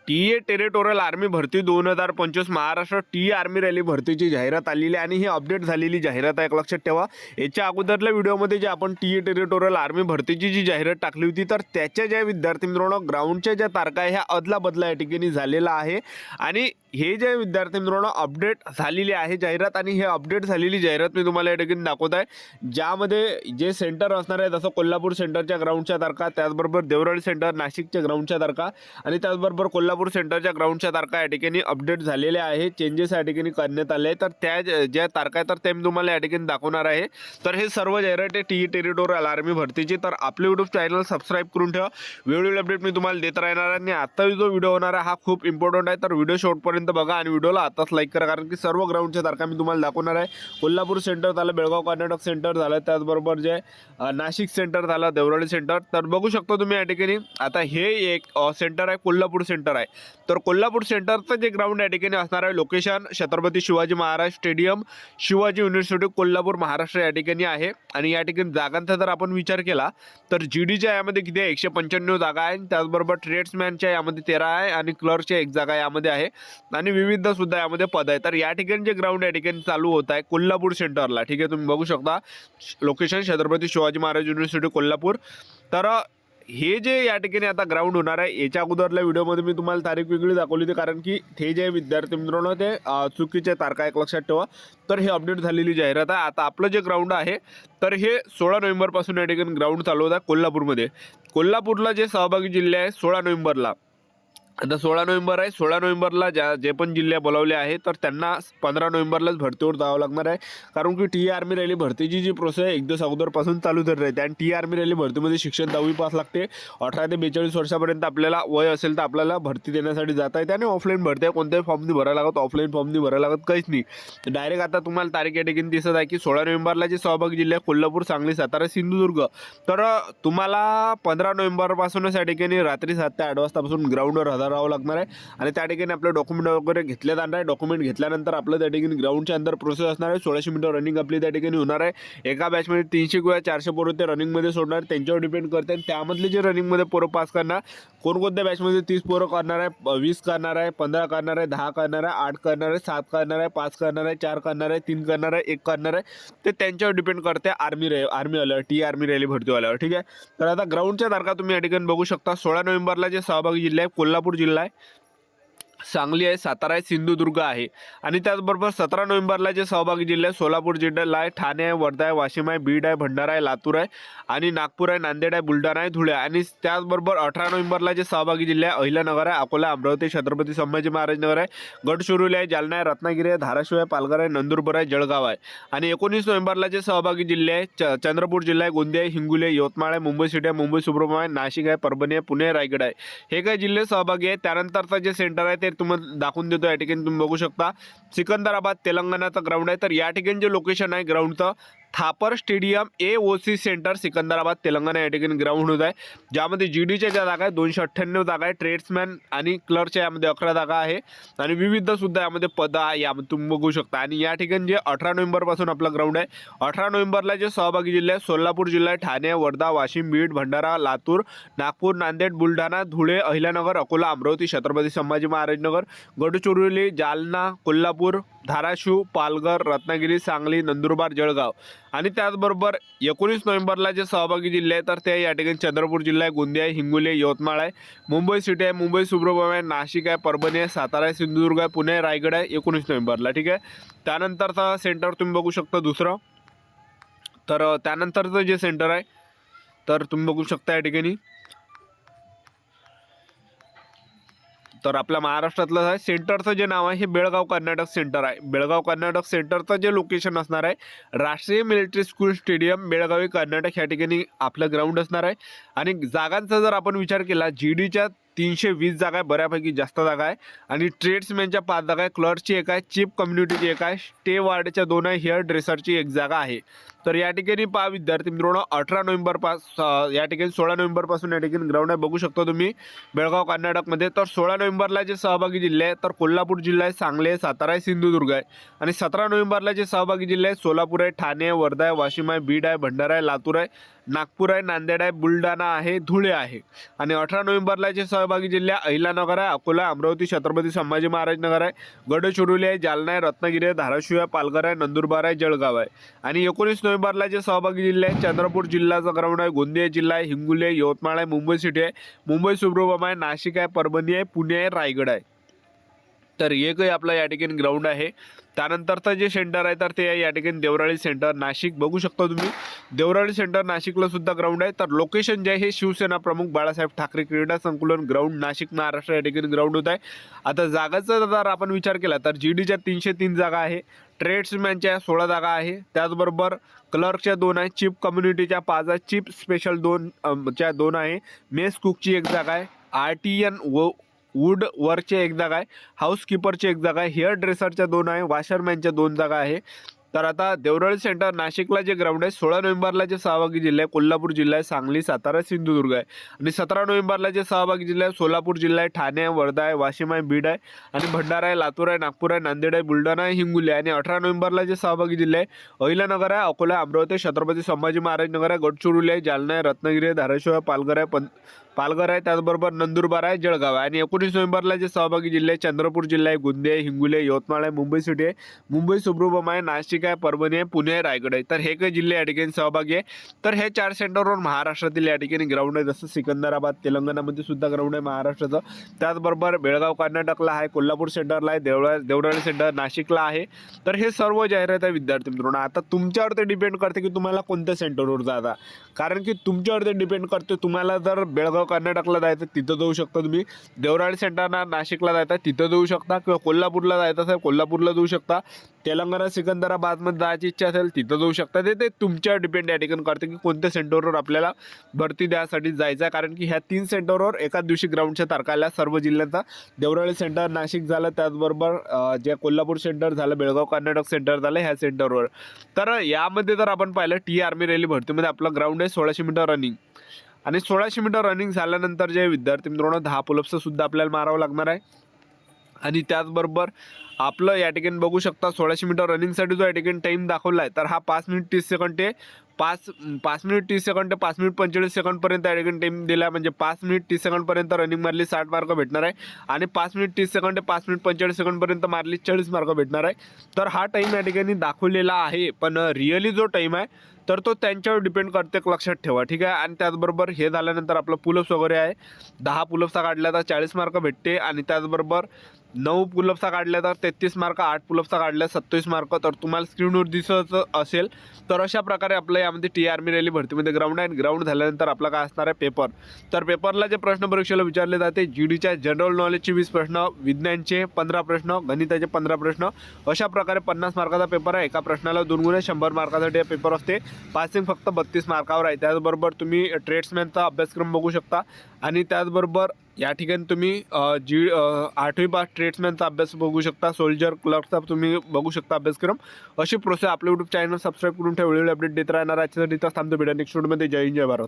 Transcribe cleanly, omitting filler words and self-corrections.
TA territorial army भरती 2025 Maharashtra T army rally भरतीची जाहिरात आलेली आणि ही अपडेट झालेली जाहिरात आहे, एक लक्षात ठेवा। याच्या अगोदरल्या व्हिडिओमध्ये जे आपण टीए टेरिटोरियल आर्मी भरतीची जी जाहिरात टाकली होती तर त्याच्या ज्या विद्यार्थी मित्रांनो ग्राउंडच्या ज्या तारखा आहे ह्या अदला बदला या ठिकाणी झालेला आहे आणि हे जे विद्यार्थी मित्रांनो अपडेट झालेली आहे जाहिरात आणि हे अपडेट झालेली जाहिरात मी तुम्हाला या ठिकाणी दाखवत आहे, ज्यामध्ये जे सेंटर असणार आहे जसं कोल्हापूर सेंटरच्या ग्राउंडच्या तारखा, त्याचबरोबर देवराळी सेंटर नाशिकच्या ग्राउंडच्या तारखा आणि त्याचबरोबर कोल्हापूर सेंटरच्या ग्राउंडच्या तारखा या ठिकाणी अपडेट झालेल्या आहे, चेंजेस या ठिकाणी करण्यात आले आहे। तर त्या ज्या तारखा आहेत तर ते मी तुम्हाला या ठिकाणी दाखवणार आहे। तर हे सर्व जाहिरात आहे टी टेरिटोरियल आर्मी भरतीची। तर आपले यूट्यूब चॅनल सबस्क्राईब करून ठेवा, वेगवेगळे अपडेट मी तुम्हाला देत राहणार आणि आता जो व्हिडिओ होणार आहे हा खूप इम्पॉर्टंट आहे, तर व्हिडिओ शेवटपर्यंत बघा आणि व्हिडिओला आताच लाईक करा, कारण की सर्व ग्राउंडच्या तारखा मी तुम्हाला दाखवणार आहे। कोल्हापूर सेंटर झालं, बेळगाव कर्नाटक सेंटर झालं, त्याचबरोबर जे नाशिक सेंटर झालं, देवराळी सेंटर। तर बघू शकता तुम्ही या ठिकाणी आता हे एक सेंटर आहे, कोल्हापूर सेंटर आहे। तर कोल्हापूर सेंटरचं जे ग्राउंड या ठिकाणी असणार आहे location Chhatrapati Shivaji Maharaj stadium, Shivaji university Kolhapur Maharashtra या ठिकाणी आहे। आणि या ठिकाणी जागांचा जर आपण विचार केला तर जीडीच्या यामध्ये किती आहे 195 जागा आहे, त्याचबरोबर ट्रेड्समॅनच्या यामध्ये 13 आहे आणि क्लर्कच्या 1 जागा यामध्ये आहे आणि विविध सुद्धा यामध्ये पद आहे। तर या ठिकाणी जे ग्राउंड या ठिकाणी चालू होत आहे कोल्हापूर सेंटरला, ठीक आहे, तुम्ही बघू शकता लोकेशन छत्रपती शिवाजी महाराज युनिव्हर्सिटी कोल्हापूर। तर हे जे या ठिकाणी आता ग्राउंड होणार आहे याच्या अगोदरल्या व्हिडिओमध्ये मी तुम्हाला तारीख वेगळी दाखवली होती, कारण की हे जे विद्यार्थी मित्रांनो ते चुकीच्या तारखा एक लक्षात ठेवा। तर हे अपडेट झालेली जाहिरात आहे। आता आपलं जे ग्राउंड आहे तर हे 16 नोव्हेंबरपासून या ठिकाणी ग्राउंड चालू होत आहे कोल्हापूरमध्ये। कोल्हापूरला जे सहभागी जिल्हे आहे 16 नोव्हेंबरला, आता 16 नोव्हेंबर आहे, 16 नोव्हेंबरला जे पण जिल्हे बोलावले आहे तर त्यांना 15 नोव्हेंबरलाच भरतीवर जावं लागणार आहे, कारण की टी आर्मी रॅली भरतीची जी प्रोसेस आहे 1 दिवस अगोदरपासून चालू तर राहते आणि टी आर्मी रॅली भरतीमध्ये शिक्षण 10वी पास लागते। 18 ते 42 वर्षापर्यंत आपल्याला वय असेल तर आपल्याला भरती देण्यासाठी जाता येते आणि ऑफलाईन भरती आहे, कोणत्याही फॉर्म नाही भरायला लागत, ऑफलाईन फॉर्म नाही भरायला लागत, काहीच नाही। डायरेक्ट आता तुम्हाला तारीख या ठिकाणी दिसत आहे की 16 नोव्हेंबरला जे सहभागी जिल्हे कोल्हापूर, सांगली, सातारा, सिंधुदुर्ग। तर तुम्हाला 15 नोव्हेंबरपासूनच या ठिकाणी रात्री 7 ते 8 वाजतापासून ग्राउंडवर हजर राहावं लागणार आहे आणि त्या ठिकाणी आपले डॉक्युमेंट वगैरे घेतले जाणार आहे। डॉक्युमेंट घेतल्यानंतर आपलं त्या ठिकाणी ग्राउंडच्या अंदर प्रोसेस असणार आहे। 1600 मीटर रनिंग आपली त्या ठिकाणी होणार आहे। एका बॅचमध्ये 300 किंवा 400 पोरं ते रनिंगमध्ये सोडणार, त्यांच्यावर डिपेंड करते। त्यामधले जे रनिंगमध्ये पोरं पास करणार, कोणकोणत्या बॅचमध्ये 30 पोरं करणार आहे, 20 करणार आहे, 15 करणार आहे, 10 करणार आहे, 8 करणार आहे, 7 करणार आहे, 5 करणार आहे, 4 करणार आहे, 3 करणार आहे, 1 करणार आहे, ते त्यांच्यावर डिपेंड करते आर्मीवाल्यावर, टी आर्मी रॅली भरतीवाल्यावर, ठीक आहे। तर आता ग्राउंडच्या तारखा तुम्ही या ठिकाणी बघू शकता। 16 नोव्हेंबरला जे सहभागी जिल्हे आहे कोल्हापूर जिल्हा आहे, सांगली आहे, सातारा आहे, सिंधुदुर्ग आहे आणि त्याचबरोबर 17 नोव्हेंबरला जे सहभागी जिल्हे आहे सोलापूर जिल्हा आहे, ठाणे आहे, वर्धा आहे, वाशिम आहे, बीड आहे, भंडारा आहे, लातूर आहे आणि नागपूर आहे, नांदेड आहे, बुलढाणा आहे, धुळे आहे। आणि त्याचबरोबर 18 नोव्हेंबरला जे सहभागी जिल्हे आहे अहिल्यानगर आहे, अकोला, अमरावती, छत्रपती संभाजी महाराज नगर आहे, गडचिरोली आहे, जालना आहे, रत्नागिरी आहे, धाराशिव आहे, पालघर आहे, नंदुरबार आहे, जळगाव आहे। आणि 19 नोव्हेंबरला जे सहभागी जिल्हे आहे चंद्रपूर जिल्हा आहे, गोंदिया आहे, हिंगोली आहे, यवतमाळ आहे, मुंबई सिटी आहे, मुंबई सुब्रह्मण्य आहे, नाशिक आहे, परभणी आहे, पुणे, रायगड आहे, हे काही जिल्हे सहभागी आहे। त्यानंतरचं जे सेंटर आहे ते तुम्हाला दाखवून देतो या ठिकाणी तुम्ही बघू शकता, सिकंदराबाद तेलंगणाचं ग्राउंड आहे। तर या ठिकाणी जे लोकेशन आहे ग्राउंडचं Thapar stadium AOC centre Secunderabad Telangana या ठिकाणी ग्राउंड होत आहे, ज्यामध्ये जीडीच्या ज्या जागा आहे 298 जागा आहे, ट्रेड्समॅन आणि क्लर्कच्या यामध्ये 11 जागा आहे आणि विविध सुद्धा यामध्ये पद आहे, यामध्ये तुम्ही बघू शकता। आणि या ठिकाणी जे 18 नोव्हेंबरपासून आपलं ग्राउंड आहे, 18 नोव्हेंबरला जे सहभागी जिल्हे आहे सोलापूर जिल्हा, ठाणे, वर्धा, वाशिम, बीड, भंडारा, लातूर, नागपूर, नांदेड, बुलढाणा, धुळे, अहिल्यानगर, अकोला, अमरावती, छत्रपती संभाजी महाराज नगर, गडचिरोली, जालना, कोल्हापूर, धाराशिव, पालघर, रत्नागिरी, सांगली, नंदुरबार, जळगाव। आणि त्याचबरोबर 19 नोव्हेंबरला जे सहभागी जिल्हे आहेत तर ते या ठिकाणी चंद्रपूर जिल्हा आहे, गोंदिया आहे, हिंगोली आहे, यवतमाळ आहे, मुंबई सिटी आहे, मुंबई सुब्रह्मण्य आहे, नाशिक आहे, परभणी आहे, सातारा आहे, सिंधुदुर्ग आहे, पुणे, रायगड आहे 19 नोव्हेंबरला, ठीक आहे। त्यानंतरचा सेंटर तुम्ही बघू शकता दुसरं, तर त्यानंतरचं जे सेंटर आहे तर तुम्ही बघू शकता या ठिकाणी, तर आपल्या महाराष्ट्रातलं आहे सेंटरचं जे नाव आहे हे बेळगाव कर्नाटक सेंटर आहे। बेळगाव कर्नाटक सेंटरचं जे लोकेशन असणार आहे राष्ट्रीय military school stadium Belagavi Karnataka या ठिकाणी आपलं ग्राउंड असणार आहे। आणि जागांचा जर आपण विचार केला जीडीच्या 320 जागा आहे, बऱ्यापैकी जास्त जागा आहे आणि ट्रेड्समॅनच्या 5 जागा आहे, क्लर्कची 1 आहे, चीफ कम्युनिटीची 1 आहे, स्टे वार्डच्या 2 आहे, हेअर ड्रेसरची 1 जागा आहे। तर या ठिकाणी पहा विद्यार्थी मित्रांनो 18 नोव्हेंबर या ठिकाणी 16 नोव्हेंबरपासून या ठिकाणी ग्राउंड आहे, बघू शकता तुम्ही बेळगाव कर्नाटकमध्ये. तर 16 नोव्हेंबरला जे सहभागी जिल्हे आहेत तर कोल्हापूर जिल्हा आहे, सांगली आहे, सातारा आहे, सिंधुदुर्ग आहे. आणि 17 नोव्हेंबरला जे सहभागी जिल्हे आहेत सोलापूर आहे, ठाणे आहे, वर्धा आहे, वाशिम आहे, बीड आहे, भंडारा आहे, लातूर आहे, नागपूर आहे, नांदेड आहे, बुलढाणा आहे, धुळे आहे. आणि 18 नोव्हेंबरला जे सहभागी जिल्हे अहिलानगर आहे, अकोला, अमरावती, छत्रपती संभाजी महाराज नगर आहे, गडचिरोली आहे, जालना आहे, रत्नागिरी आहे, धाराशिव आहे, पालघर आहे, नंदुरबार आहे, जळगाव आहे. आणि 19 नोव्हेंबरला जे सहभागी जिल्हे आहेत चंद्रपूर जिल्ह्याचा ग्राउंड आहे, गोंदिया जिल्हा आहे, हिंगोली आहे, यवतमाळ आहे, मुंबई सिटी आहे, मुंबई सुब्रमण्यम आहे, नाशिक आहे, परभणी आहे, पुणे आहे, रायगड आहे. तर एकही आपलं या ठिकाणी ग्राउंड आहे. त्यानंतरचं जे सेंटर आहे तर ते आहे या ठिकाणी देवराळी सेंटर नाशिक, बघू शकता तुम्ही देवराळी सेंटर नाशिकला सुद्धा ग्राउंड आहे. तर लोकेशन जे आहे हे शिवसेना प्रमुख बाळासाहेब ठाकरे क्रीडा संकुलन ग्राउंड नाशिक महाराष्ट्र या ठिकाणी ग्राउंड होत आहे. आता जागाचा जर आपण विचार केला तर GDच्या 303 जागा आहे, ट्रेड्समॅनच्या 16 जागा आहे, त्याचबरोबर क्लर्कच्या 2 आहे, चीफ कम्युनिटीच्या 5 आहे, चीफ स्पेशल 2 आहे, मेस कुकची 1 जागा आहे, आर्टियन वूड वर्कचे 1 जागा आहे, हाऊसकीपरची 1 जागा आहे, हेअर ड्रेसरच्या 2 आहे, वॉशरमॅनच्या 2 जागा आहे. तर आता देवराळी सेंटर नाशिकला जे ग्राउंड आहे 16 नोव्हेंबरला जे सहभागी जिल्हे आहे कोल्हापूर जिल्हा आहे, सांगली, सातारा, सिंधुदुर्ग आहे. आणि 17 नोव्हेंबरला जे सहभागी जिल्हे आहे सोलापूर जिल्हा आहे, ठाणे आहे, वर्धा आहे, वाशिम आहे, बीड आहे, आणि भंडारा आहे, लातूर आहे, नागपूर आहे, नांदेड आहे, बुलढाणा आहे, हिंगोली आहे. आणि 18 नोव्हेंबरला जे सहभागी जिल्हे आहे अहिलानगर आहे, अकोला, अमरावती, छत्रपती संभाजी महाराज नगर आहे, गडचिरोली आहे, जालना आहे, रत्नागिरी आहे, धाराशिव आहे, पालघर आहे, त्याचबरोबर नंदुरबार आहे, जळगाव आहे. आणि 19 नोव्हेंबरला जे सहभागी जिल्हे आहे चंद्रपूर जिल्हा आहे, गोंदिया आहे, हिंगोली आहे, यवतमाळ आहे, मुंबई सिटी आहे, मुंबई सुब्रमण्यम आहे, नाशिक आहे, परभणी आहे, पुणे आहे, रायगड आहे. तर हे काही जिल्हे या ठिकाणी सहभागी आहे. तर हे 4 सेंटरवर महाराष्ट्रातील या ठिकाणी ग्राउंड आहे, जसं सिकंदराबाद तेलंगणामध्ये सुद्धा ग्राउंड आहे महाराष्ट्राचं. त्याचबरोबर बेळगाव कर्नाटकला आहे, कोल्हापूर सेंटरला आहे, देवराळी सेंटर नाशिकला आहे. तर हे सर्व जाहिरात आहे विद्यार्थी मित्रांनो. आता तुमच्यावर डिपेंड करते की तुम्हाला कोणत्या सेंटरवर जाता, कारण की तुमच्यावर डिपेंड करते. तुम्हाला जर बेळगाव कर्नाटकला जायचं तिथं जाऊ शकता तुम्ही, देवराळी सेंटरना नाशिकला जायचं तिथं जाऊ शकता, किंवा कोल्हापूरला जायचं असेल कोल्हापूरला जाऊ शकता, तेलंगणा सिकंदराबादमध्ये जायची इच्छा असेल तिथं जाऊ शकता. ते तुमच्यावर डिपेंड या ठिकाणी करते की कोणत्या सेंटरवर आपल्याला भरती द्यासाठी जायचं आहे. कारण की ह्या 3 सेंटरवर एकाच दिवशी ग्राउंडच्या तारखा आल्या सर्व जिल्ह्यांचा. देवराळी सेंटर नाशिक झालं, त्याचबरोबर जे कोल्हापूर सेंटर झालं, बेळगाव कर्नाटक सेंटर झालं ह्या सेंटरवर. तर यामध्ये जर आपण पाहिलं टी आर्मी रॅली भरतीमध्ये आपलं ग्राउंड आहे 1600 मीटर रनिंग. आणि 1600 मीटर रनिंग झाल्यानंतर जे विद्यार्थी मित्रांनो 10 पुलअप्स सुद्धा आपल्याला मारावं लागणार आहे. आणि त्याचबरोबर आपलं या ठिकाणी बघू शकता 1600 मीटर रनिंगसाठी जो या ठिकाणी टाईम दाखवला आहे तर हा 5 मिनिट 30 सेकंड ते 5 मिनिट 30 सेकंड ते 5 मिनिट 45 सेकंडपर्यंत या ठिकाणी टाईम दिला. म्हणजे 5 मिनिट 30 सेकंडपर्यंत रनिंग मारली 60 मार्क भेटणार आहे, आणि 5 मिनिट 30 सेकंड ते 5 मिनिट 45 सेकंडपर्यंत मारली 40 मार्क भेटणार आहे. तर हा टाईम या ठिकाणी दाखवलेला आहे, पण रिअली जो टाईम आहे तर तो त्यांच्यावर डिपेंड करते, लक्षात ठेवा, ठीक आहे. आणि त्याचबरोबर हे झाल्यानंतर आपलं पुलअप्स वगैरे आहे, 10 पुलअप्सचा काढला तर 40 मार्क भेटते. आणि त्याचबरोबर 9 पुलअप्सचा काढल्या तर 33 मार्क, 8 पुलअप्सचा काढल्या 27 मार्क. तर तुम्हाला स्क्रीनवर दिसत असेल. तर अशा प्रकारे आपलं यामध्ये टी आर्मी रॅली भरतीमध्ये ग्राउंड आहे. ग्राउंड झाल्यानंतर आपला काय असणार आहे पेपर. तर पेपरला जे प्रश्न परीक्षेला विचारले जाते GDच्या जनरल नॉलेजचे 20 प्रश्न, विज्ञानचे 15 प्रश्न, गणिताचे 15 प्रश्न, अशा प्रकारे 50 मार्काचा पेपर आहे. एका प्रश्नाला 2 गुणे 100 मार्कासाठी हा पेपर असते. पासिंग फक्त 32 मार्कावर आहे. त्याचबरोबर तुम्ही ट्रेड्समॅनचा अभ्यासक्रम बघू शकता. आणि त्याचबरोबर या ठिकाणी तुम्ही 8वी पास ट्रेड्समॅनचा अभ्यास बघू शकता, सोल्जर क्लर्कचा तुम्ही बघू शकता अभ्यासक्रम. अशी प्रोसेस आपल्या यूट्यूब चॅनल सबस्क्राईब करून ठेवलेली अपडेट देत राहणार. आजच्यासाठी थांबतो, भेटा नेक्स्ट व्हिडिओमध्ये. जय हिंद, जय भारत.